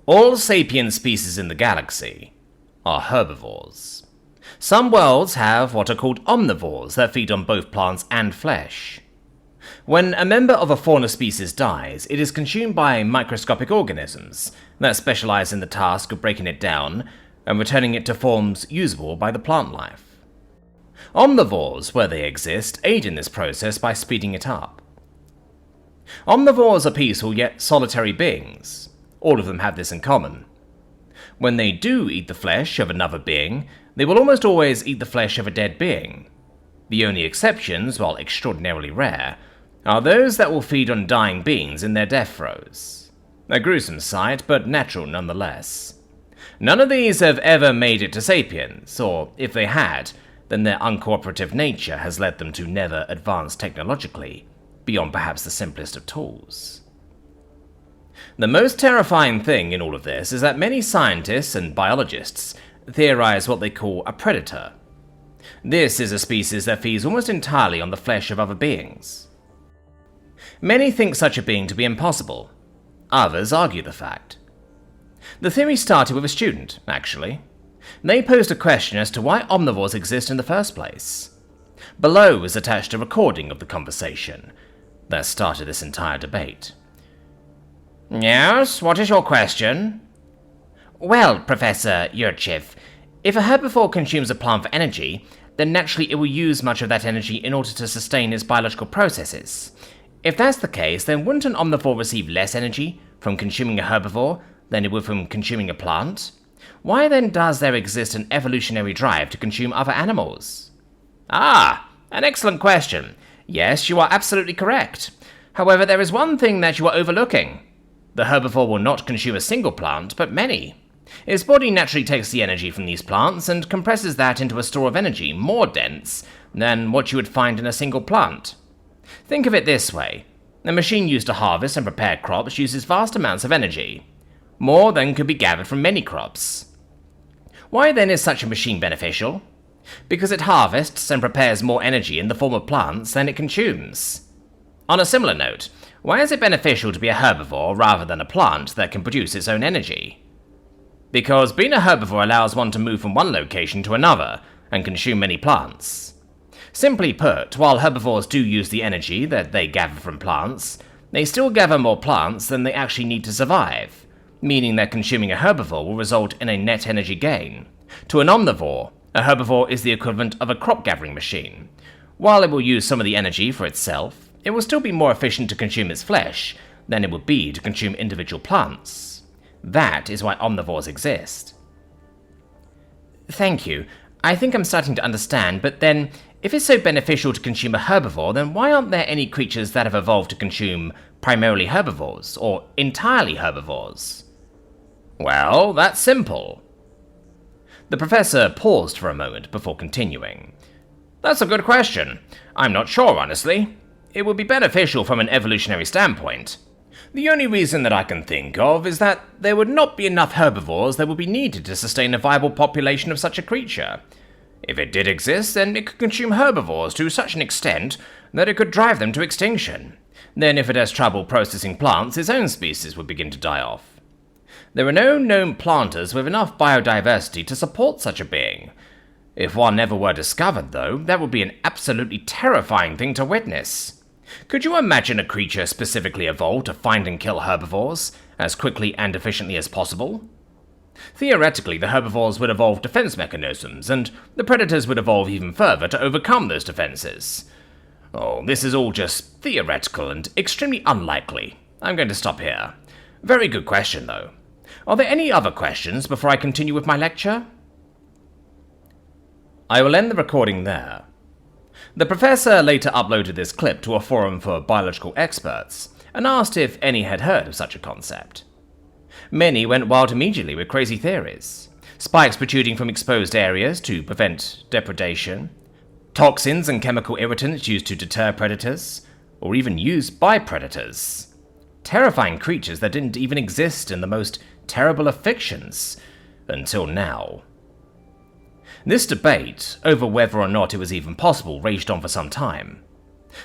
All sapien species in the galaxy are herbivores. Some worlds have what are called omnivores that feed on both plants and flesh. When a member of a fauna species dies, it is consumed by microscopic organisms that specialize in the task of breaking it down and returning it to forms usable by the plant life. Omnivores, where they exist, aid in this process by speeding it up. Omnivores are peaceful yet solitary beings. All of them have this in common. When they do eat the flesh of another being, they will almost always eat the flesh of a dead being. The only exceptions, while extraordinarily rare, are those that will feed on dying beings in their death throes. A gruesome sight, but natural nonetheless. None of these have ever made it to sapiens, or if they had, then their uncooperative nature has led them to never advance technologically, beyond perhaps the simplest of tools. The most terrifying thing in all of this is that many scientists and biologists theorize what they call a predator. This is a species that feeds almost entirely on the flesh of other beings. Many think such a being to be impossible. Others argue the fact. The theory started with a student, actually. They posed a question as to why omnivores exist in the first place. Below is attached a recording of the conversation that started this entire debate. Yes, what is your question? Well, Professor Yurchev, if a herbivore consumes a plant for energy, then naturally it will use much of that energy in order to sustain its biological processes. If that's the case, then wouldn't an omnivore receive less energy from consuming a herbivore than it would from consuming a plant? Why then does there exist an evolutionary drive to consume other animals? Ah, an excellent question. Yes, you are absolutely correct. However, there is one thing that you are overlooking. The herbivore will not consume a single plant, but many. Its body naturally takes the energy from these plants and compresses that into a store of energy more dense than what you would find in a single plant. Think of it this way. The machine used to harvest and prepare crops uses vast amounts of energy, more than could be gathered from many crops. Why then is such a machine beneficial? Because it harvests and prepares more energy in the form of plants than it consumes. On a similar note, why is it beneficial to be a herbivore rather than a plant that can produce its own energy? Because being a herbivore allows one to move from one location to another and consume many plants. Simply put, while herbivores do use the energy that they gather from plants, they still gather more plants than they actually need to survive, meaning that consuming a herbivore will result in a net energy gain. To an omnivore, a herbivore is the equivalent of a crop-gathering machine. While it will use some of the energy for itself, it will still be more efficient to consume its flesh than it would be to consume individual plants. That is why omnivores exist. Thank you. I think I'm starting to understand, but then, if it's so beneficial to consume a herbivore, then why aren't there any creatures that have evolved to consume primarily herbivores, or entirely herbivores? Well, that's simple. The professor paused for a moment before continuing. That's a good question. I'm not sure, honestly. It would be beneficial from an evolutionary standpoint. The only reason that I can think of is that there would not be enough herbivores that would be needed to sustain a viable population of such a creature. If it did exist, then it could consume herbivores to such an extent that it could drive them to extinction. Then if it has trouble processing plants, its own species would begin to die off. There are no known planters with enough biodiversity to support such a being. If one ever were discovered, though, that would be an absolutely terrifying thing to witness. Could you imagine a creature specifically evolved to find and kill herbivores as quickly and efficiently as possible? Theoretically, the herbivores would evolve defense mechanisms, and the predators would evolve even further to overcome those defenses. Oh, this is all just theoretical and extremely unlikely. I'm going to stop here. Very good question, though. Are there any other questions before I continue with my lecture? I will end the recording there. The professor later uploaded this clip to a forum for biological experts and asked if any had heard of such a concept. Many went wild immediately with crazy theories. Spikes protruding from exposed areas to prevent depredation, toxins and chemical irritants used to deter predators, or even used by predators. Terrifying creatures that didn't even exist in the most terrible of fictions, until now. This debate over whether or not it was even possible raged on for some time.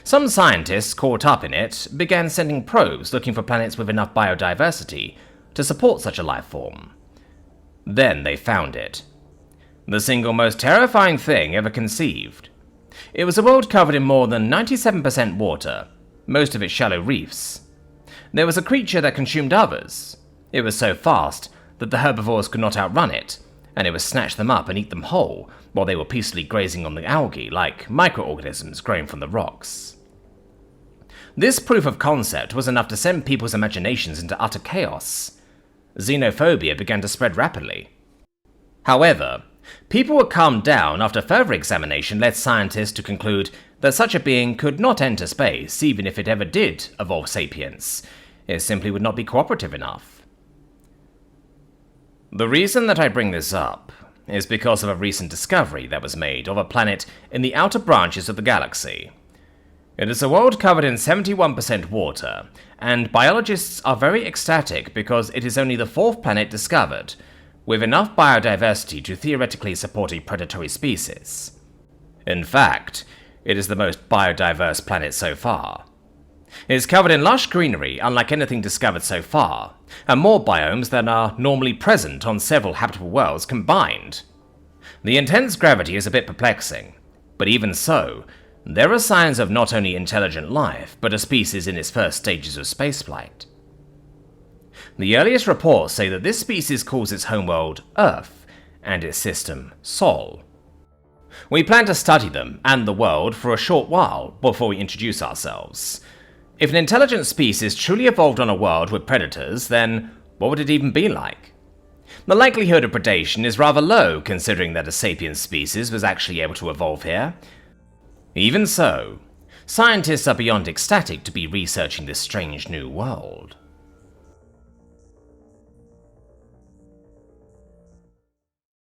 Some scientists caught up in it began sending probes looking for planets with enough biodiversity to support such a life form. Then they found it. The single most terrifying thing ever conceived. It was a world covered in more than 97% water, most of it shallow reefs. There was a creature that consumed others. It was so fast that the herbivores could not outrun it, and it would snatch them up and eat them whole while they were peacefully grazing on the algae like microorganisms growing from the rocks. This proof of concept was enough to send people's imaginations into utter chaos. Xenophobia began to spread rapidly. However, people were calmed down after further examination led scientists to conclude that such a being could not enter space even if it ever did evolve sapiens. It simply would not be cooperative enough. The reason that I bring this up is because of a recent discovery that was made of a planet in the outer branches of the galaxy. It is a world covered in 71% water, and biologists are very ecstatic because it is only the 4th planet discovered, with enough biodiversity to theoretically support a predatory species. In fact, it is the most biodiverse planet so far. It is covered in lush greenery unlike anything discovered so far, and more biomes than are normally present on several habitable worlds combined. The intense gravity is a bit perplexing, but even so, there are signs of not only intelligent life, but a species in its first stages of spaceflight. The earliest reports say that this species calls its homeworld Earth, and its system Sol. We plan to study them and the world for a short while before we introduce ourselves. If an intelligent species truly evolved on a world with predators, then what would it even be like? The likelihood of predation is rather low considering that a sapien species was actually able to evolve here. Even so, scientists are beyond ecstatic to be researching this strange new world.